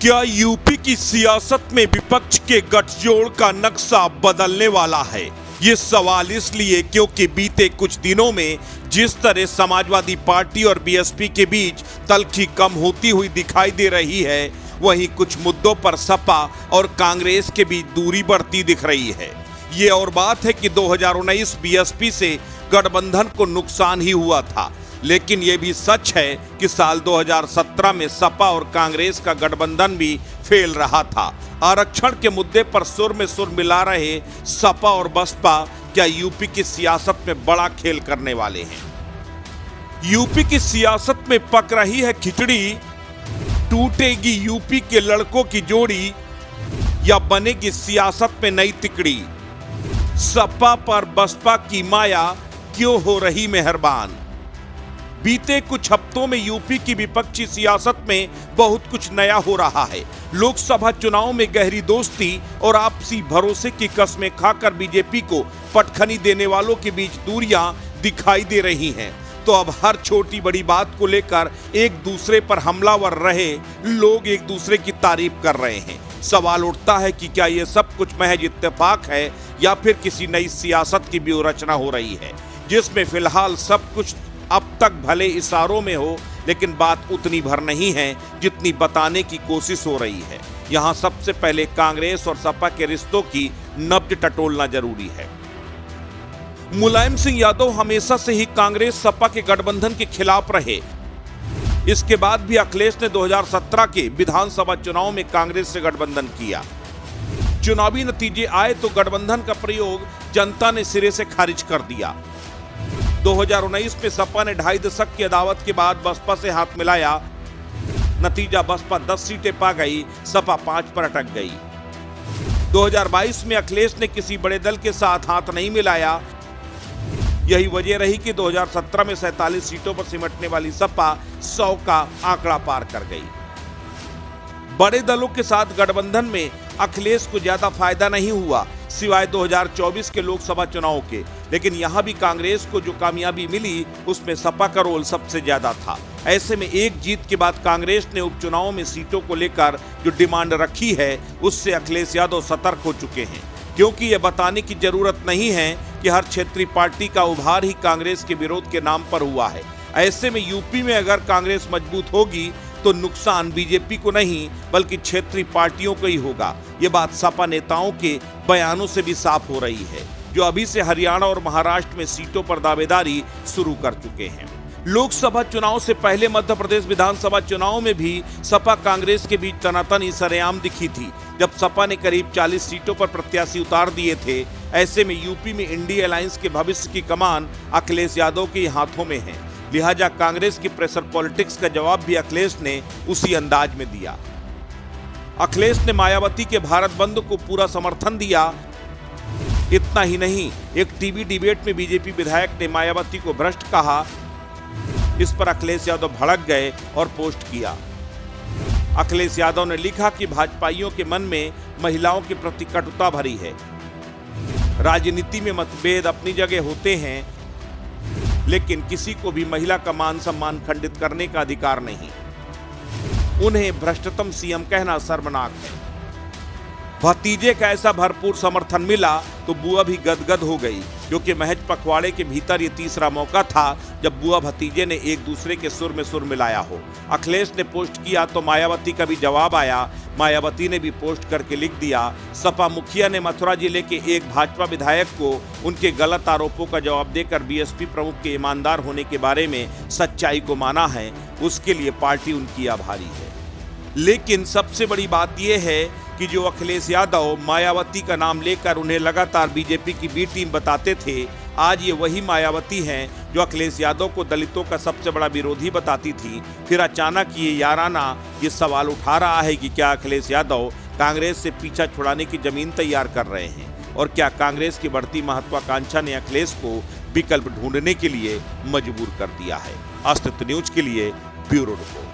क्या यूपी की सियासत में विपक्ष के गठजोड़ का नक्शा बदलने वाला है? ये सवाल इसलिए क्योंकि बीते कुछ दिनों में जिस तरह समाजवादी पार्टी और बीएसपी के बीच तल्खी कम होती हुई दिखाई दे रही है, वहीं कुछ मुद्दों पर सपा और कांग्रेस के बीच दूरी बढ़ती दिख रही है। ये और बात है कि 2019 बीएसपी से गठबंधन को नुकसान ही हुआ था, लेकिन ये भी सच है कि साल 2017 में सपा और कांग्रेस का गठबंधन भी फेल रहा था। आरक्षण के मुद्दे पर सुर में सुर मिला रहे सपा और बसपा क्या यूपी की सियासत में बड़ा खेल करने वाले हैं? यूपी की सियासत में पक रही है खिचड़ी, टूटेगी यूपी के लड़कों की जोड़ी या बनेगी सियासत में नई तिकड़ी? सपा पर बसपा की माया क्यों हो रही मेहरबान? बीते कुछ हफ्तों में यूपी की विपक्षी सियासत में बहुत कुछ नया हो रहा है। लोकसभा चुनाव में गहरी दोस्ती और आपसी भरोसे की कस्में खाकर बीजेपी को पटखनी देने वालों के बीच दूरियां दिखाई दे रही हैं। तो अब हर छोटी बड़ी बात को लेकर एक दूसरे पर हमलावर रहे लोग एक दूसरे की तारीफ कर रहे हैं। सवाल उठता है कि क्या ये सब कुछ महज इत्तेफाक है या फिर किसी नई सियासत की व्यूहरचना हो रही है, जिसमें फिलहाल सब कुछ अब तक भले इशारों में हो, लेकिन बात उतनी भर नहीं है जितनी बताने की कोशिश हो रही है। यहाँ सबसे पहले कांग्रेस और सपा के रिश्तों की नब्ज टटोलना जरूरी है। मुलायम सिंह यादव हमेशा से ही कांग्रेस सपा के गठबंधन के खिलाफ रहे। इसके बाद भी अखिलेश ने 2017 के विधानसभा चुनाव में कांग्रेस से गठबंधन किया। चुनावी नतीजे आए तो गठबंधन का प्रयोग जनता ने सिरे से खारिज कर दिया। 2019 में सपा ने 2.5 दशक की अदावत के बाद बसपा से हाथ मिलाया। नतीजा बसपा 10 सीटें पा गई, सपा 5 पर अटक गई। 2022 में अखिलेश ने किसी बड़े दल के साथ हाथ नहीं मिलाया। यही वजह रही कि 2017 में 47 सीटों पर सिमटने वाली सपा 100 का आंकड़ा पार कर गई। बड़े दलों के साथ गठबंधन में अखिलेश को ज्यादा फायदा नहीं हुआ, सिवाय 2024 के लोकसभा चुनाव के। लेकिन यहां भी कांग्रेस को जो कामयाबी मिली उसमें सपा का रोल सबसे ज्यादा था। ऐसे में एक जीत के बाद कांग्रेस ने उपचुनाव में सीटों को लेकर जो डिमांड रखी है उससे अखिलेश यादव सतर्क हो चुके हैं, क्योंकि यह बताने की जरूरत नहीं है कि हर क्षेत्रीय पार्टी का उभार ही कांग्रेस के विरोध के नाम पर हुआ है। ऐसे में यूपी में अगर कांग्रेस मजबूत होगी तो नुकसान बीजेपी को नहीं बल्कि क्षेत्रीय पार्टियों को ही होगा। ये बात सपा नेताओं के बयानों से भी साफ हो रही है, जो अभी से हरियाणा और महाराष्ट्र में सीटों पर दावेदारी शुरू कर चुके हैं। लोकसभा चुनाव से पहले मध्य प्रदेश विधानसभा चुनाव में भी सपा कांग्रेस के बीच तनातनी सरेआम दिखी थी, जब सपा ने करीब 40 सीटों पर प्रत्याशी उतार दिए थे। ऐसे में यूपी में इंडी अलायंस के भविष्य की कमान अखिलेश यादव के हाथों में है। लिहाजा कांग्रेस की प्रेशर पॉलिटिक्स का जवाब भी अखिलेश ने उसी अंदाज में दिया। अखिलेश ने मायावती के भारत बंद को पूरा समर्थन दिया। इतना ही नहीं, एक टीवी डिबेट में बीजेपी विधायक ने मायावती को भ्रष्ट कहा। इस पर अखिलेश यादव भड़क गए और पोस्ट किया। अखिलेश यादव ने लिखा कि भाजपाइयों के मन में महिलाओं के प्रति कटुता भरी है। राजनीति में मतभेद अपनी जगह होते हैं, लेकिन किसी को भी महिला का मान सम्मान खंडित करने का अधिकार नहीं। उन्हें भ्रष्टतम सीएम कहना शर्मनाक है। भतीजे का ऐसा भरपूर समर्थन मिला तो बुआ भी गदगद हो गई, क्योंकि महज पखवाड़े के भीतर ये तीसरा मौका था जब बुआ भतीजे ने एक दूसरे के सुर में सुर मिलाया हो। अखिलेश ने पोस्ट किया तो मायावती का भी जवाब आया। मायावती ने भी पोस्ट करके लिख दिया, सपा मुखिया ने मथुरा जिले के एक भाजपा विधायक को उनके गलत आरोपों का जवाब देकर बीएसपी प्रमुख के ईमानदार होने के बारे में सच्चाई को माना है। उसके लिए पार्टी उनकी आभारी है। लेकिन सबसे बड़ी बात यह है कि जो अखिलेश यादव मायावती का नाम लेकर उन्हें लगातार बीजेपी की बी टीम बताते थे, आज ये वही मायावती हैं जो अखिलेश यादव को दलितों का सबसे बड़ा विरोधी बताती थी। फिर अचानक ये याराना ये सवाल उठा रहा है कि क्या अखिलेश यादव कांग्रेस से पीछा छुड़ाने की जमीन तैयार कर रहे हैं, और क्या कांग्रेस की बढ़ती महत्वाकांक्षा ने अखिलेश को विकल्प ढूंढने के लिए मजबूर कर दिया है। अस्तित्व न्यूज के लिए ब्यूरो रिपोर्ट।